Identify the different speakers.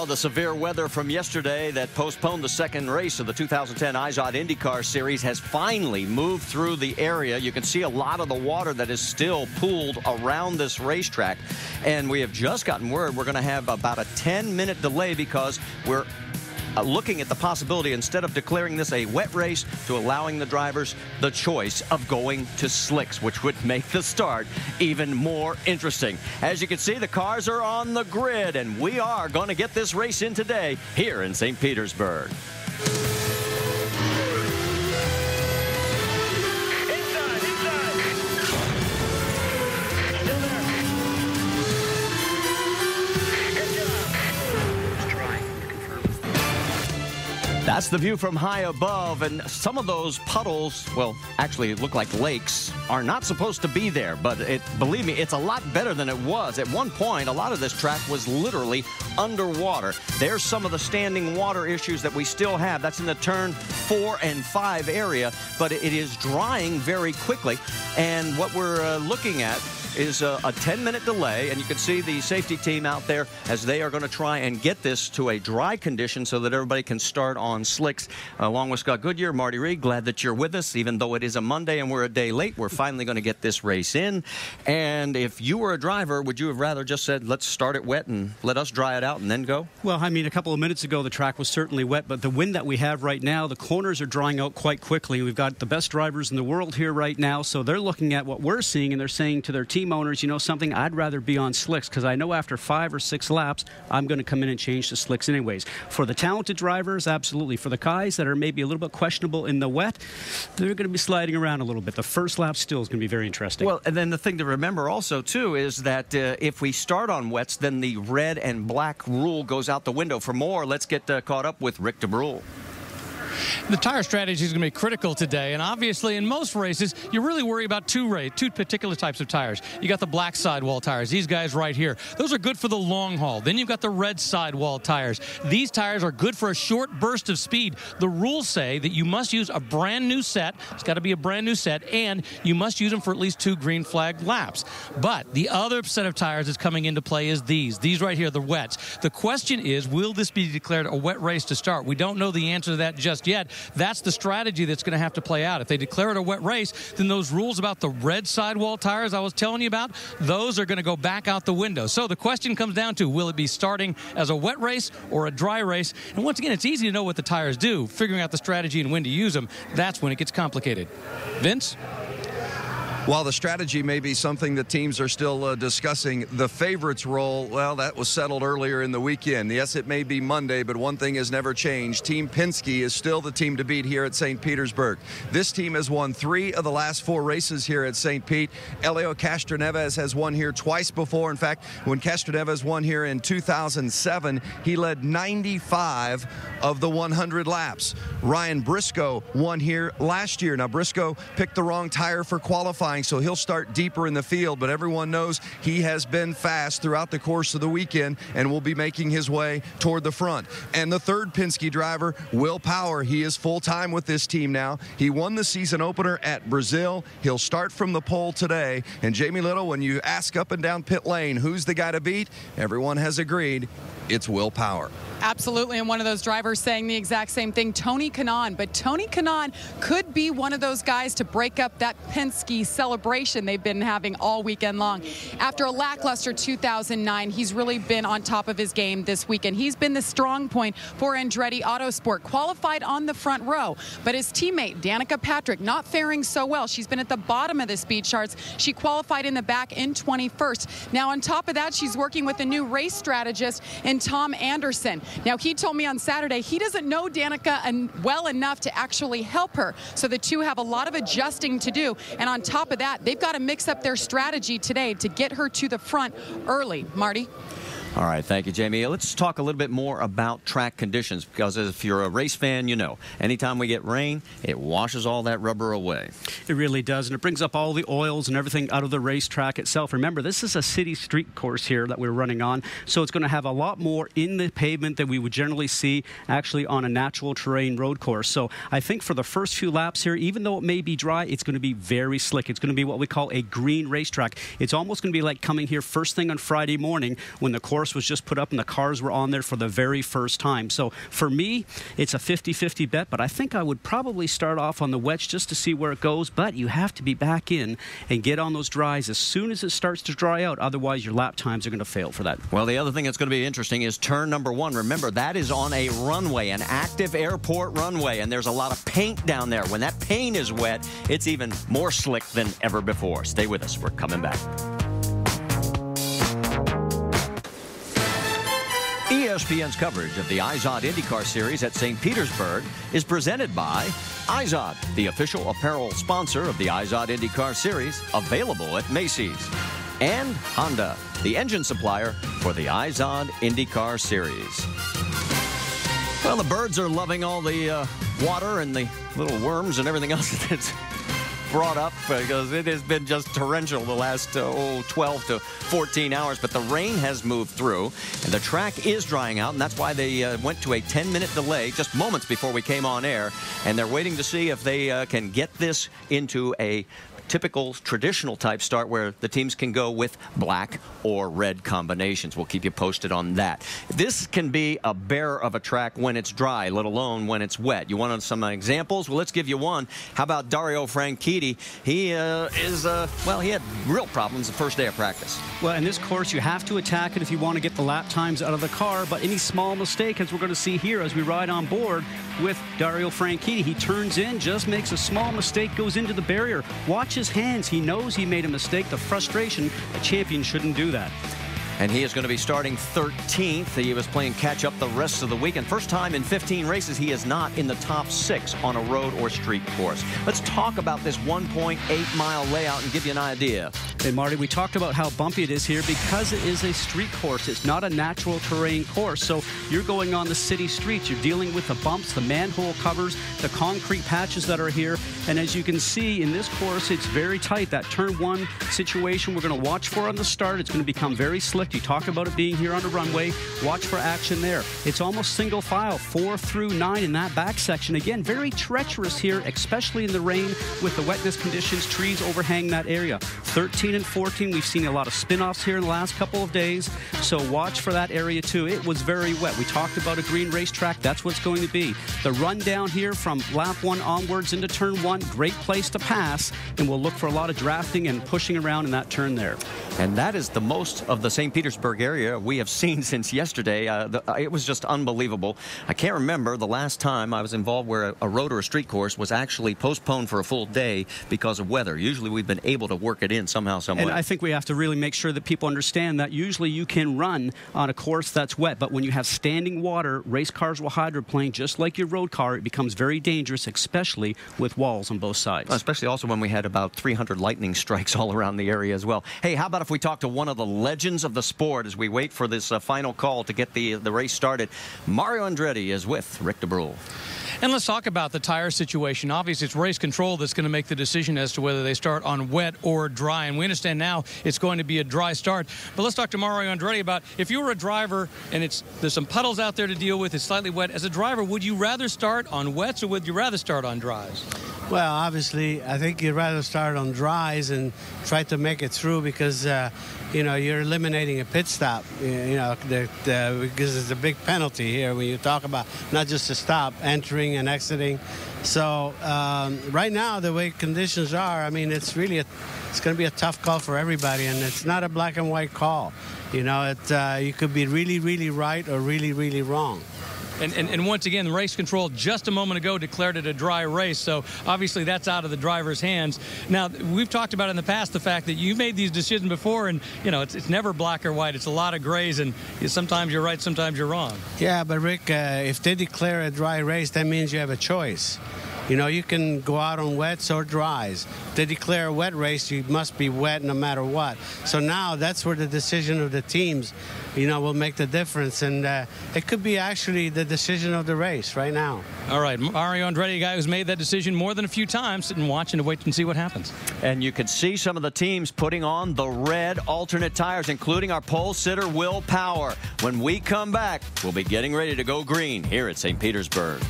Speaker 1: Oh, the severe weather from yesterday that postponed the second race of the 2010 IZOD IndyCar Series has finally moved through the area. You can see a lot of the water that is still pooled around this racetrack. And we have just gotten word we're going to have about a 10-minute delay because we're looking at the possibility, instead of declaring this a wet race, to allowing the drivers the choice of going to slicks, which would make the start even more interesting. As you can see, the cars are on the grid, and we are going to get this race in today here in St. Petersburg. That's the view from high above, and some of those puddles, well, actually look like lakes, are not supposed to be there, but believe me, it's a lot better than it was. At one point, a lot of this track was literally underwater. There's some of the standing water issues that we still have. That's in the turn 4 and 5 area, but it is drying very quickly, and what we're looking at is a 10-minute delay, and you can see the safety team out there as they are going to try and get this to a dry condition so that everybody can start on slicks. Along with Scott Goodyear, Marty Reed, glad that you're with us. Even though it is a Monday and we're a day late, we're finally going to get this race in. And if you were a driver, would you have rather just said, let's start it wet and let us dry it out and then go?
Speaker 2: Well, I mean, a couple of minutes ago, the track was certainly wet, but the wind that we have right now, the corners are drying out quite quickly. We've got the best drivers in the world here right now, so they're looking at what we're seeing, and they're saying to their team owners, you know something, I'd rather be on slicks because I know after 5 or 6 laps, I'm going to come in and change to slicks anyways. For the talented drivers, absolutely. For the guys that are maybe a little bit questionable in the wet, they're going to be sliding around a little bit. The first lap still is going to be very interesting.
Speaker 1: Well, and then the thing to remember also, too, is that if we start on wets, then the red and black rule goes out the window. For more, let's get caught up with Rick DeBrule.
Speaker 3: The tire strategy is going to be critical today, and obviously in most races you really worry about two particular types of tires. You got the black sidewall tires, these guys right here. Those are good for the long haul. Then you've got the red sidewall tires. These tires are good for a short burst of speed. The rules say that you must use a brand new set. It's got to be a brand new set, and you must use them for at least 2 green flag laps. But the other set of tires that's coming into play is these right here, the wets. The question is, will this be declared a wet race to start? We don't know the answer to that just yet. That's the strategy that's going to have to play out. If they declare it a wet race, then those rules about the red sidewall tires I was telling you about, those are going to go back out the window. So the question comes down to, will it be starting as a wet race or a dry race? And once again, it's easy to know what the tires do. Figuring out the strategy and when to use them, that's when it gets complicated. Vince?
Speaker 4: While the strategy may be something that teams are still discussing, the favorites role, well, that was settled earlier in the weekend. Yes, it may be Monday, but one thing has never changed. Team Penske is still the team to beat here at St. Petersburg. This team has won 3 of the last 4 races here at St. Pete. Helio Castroneves has won here twice before. In fact, when Castroneves won here in 2007, he led 95 of the 100 laps. Ryan Briscoe won here last year. Now, Briscoe picked the wrong tire for qualifying, so he'll start deeper in the field, but everyone knows he has been fast throughout the course of the weekend and will be making his way toward the front. And the third Penske driver, Will Power, he is full-time with this team now. He won the season opener at Brazil. He'll start from the pole today. And Jamie Little, when you ask up and down pit lane, who's the guy to beat? Everyone has agreed it's Will Power.
Speaker 5: Absolutely, and one of those drivers saying the exact same thing, Tony Kanaan. But Tony Kanaan could be one of those guys to break up that Penske celebration they've been having all weekend long. After a lackluster 2009, he's really been on top of his game this weekend. He's been the strong point for Andretti Autosport, qualified on the front row. But his teammate, Danica Patrick, not faring so well. She's been at the bottom of the speed charts. She qualified in the back in 21st. Now, on top of that, she's working with a new race strategist in Tom Anderson. Now, he told me on Saturday he doesn't know Danica well enough to actually help her. So the two have a lot of adjusting to do. And on top of that, they've got to mix up their strategy today to get her to the front early. Marty?
Speaker 1: All right, thank you, Jamie. Let's talk a little bit more about track conditions, because if you're a race fan, you know, anytime we get rain, it washes all that rubber away.
Speaker 2: It really does, and it brings up all the oils and everything out of the racetrack itself. Remember, this is a city street course here that we're running on, so it's going to have a lot more in the pavement than we would generally see actually on a natural terrain road course. So I think for the first few laps here, even though it may be dry, it's going to be very slick. It's going to be what we call a green racetrack. It's almost going to be like coming here first thing on Friday morning when the course course was just put up and the cars were on there for the very first time. So for me, it's a 50-50 bet, but I think I would probably start off on the wets just to see where it goes. But you have to be back in and get on those dries as soon as it starts to dry out. Otherwise, your lap times are going to fail for that.
Speaker 1: Well, the other thing that's going to be interesting is turn number 1. Remember, that is on a runway, an active airport runway, and there's a lot of paint down there. When that paint is wet, it's even more slick than ever before. Stay with us. We're coming back. ESPN's coverage of the IZOD IndyCar Series at St. Petersburg is presented by IZOD, the official apparel sponsor of the IZOD IndyCar Series, available at Macy's. And Honda, the engine supplier for the IZOD IndyCar Series. Well, the birds are loving all the water and the little worms and everything else that's brought up because it has been just torrential the last 12 to 14 hours. But the rain has moved through, and the track is drying out, and that's why they went to a 10-minute delay just moments before we came on air, and they're waiting to see if they can get this into a typical traditional type start where the teams can go with black or red combinations. We'll keep you posted on that. This can be a bear of a track when it's dry, let alone when it's wet. You want some examples? Well, let's give you one. How about Dario Franchitti? He he had real problems the first day of practice.
Speaker 2: Well, in this course, you have to attack it if you want to get the lap times out of the car, but any small mistake, as we're going to see here as we ride on board with Dario Franchitti, he turns in, just makes a small mistake, goes into the barrier. Watch his hands. He knows he made a mistake. The frustration, a champion shouldn't do that.
Speaker 1: And he is going to be starting 13th. He was playing catch-up the rest of the weekend. First time in 15 races he is not in the top 6 on a road or street course. Let's talk about this 1.8-mile layout and give you an idea.
Speaker 2: Hey, Marty, we talked about how bumpy it is here because it is a street course. It's not a natural terrain course, so you're going on the city streets. You're dealing with the bumps, the manhole covers, the concrete patches that are here. And as you can see in this course, it's very tight. That turn 1 situation we're going to watch for on the start. It's going to become very slick. You talk about it being here on the runway. Watch for action there. It's almost single file, 4 through 9 in that back section. Again, very treacherous here, especially in the rain with the wetness conditions. Trees overhang that area. 13 and 14, we've seen a lot of spin-offs here in the last couple of days, so watch for that area too. It was very wet. We talked about a green racetrack. That's what's going to be. The run down here from lap 1 onwards into turn 1, great place to pass, and we'll look for a lot of drafting and pushing around in that turn there.
Speaker 1: And that is the most of the St. Petersburg area we have seen since yesterday. It was just unbelievable. I can't remember the last time I was involved where a road or a street course was actually postponed for a full day because of weather. Usually we've been able to work it in somehow, some way.
Speaker 2: And I think we have to really make sure that people understand that usually you can run on a course that's wet, but when you have standing water, race cars will hydroplane just like your road car. It becomes very dangerous, especially with walls on both sides.
Speaker 1: Especially also when we had about 300 lightning strikes all around the area as well. Hey, how about if we talk to one of the legends of the sport as we wait for this final call to get the race started? Mario Andretti is with Rick DeBrule.
Speaker 3: And let's talk about the tire situation. Obviously, it's race control that's going to make the decision as to whether they start on wet or dry. And we understand now it's going to be a dry start. But let's talk to Mario Andretti about if you were a driver and there's some puddles out there to deal with, it's slightly wet. As a driver, would you rather start on wets or would you rather start on dries?
Speaker 6: Well, obviously, I think you'd rather start on dries and try to make it through because, you're eliminating a pit stop, because it's a big penalty here when you talk about not just a stop, entering and exiting. So right now, the way conditions are, I mean, it's going to be a tough call for everybody, and it's not a black and white call. You could be really, really right or really, really wrong.
Speaker 3: And once again, the race control just a moment ago declared it a dry race, so obviously that's out of the driver's hands. Now, we've talked about in the past the fact that you've made these decisions before, and it's never black or white. It's a lot of grays, and sometimes you're right, sometimes you're wrong.
Speaker 6: Yeah, but Rick, if they declare a dry race, that means you have a choice. You can go out on wets or dries. If they declare a wet race, you must be wet no matter what. So now that's where the decision of the teams, will make the difference. And it could be actually the decision of the race right now. All
Speaker 3: right, Mario Andretti, a guy who's made that decision more than a few times, sitting watching to wait and see what happens.
Speaker 1: And you can see some of the teams putting on the red alternate tires, including our pole sitter, Will Power. When we come back, we'll be getting ready to go green here at St. Petersburg.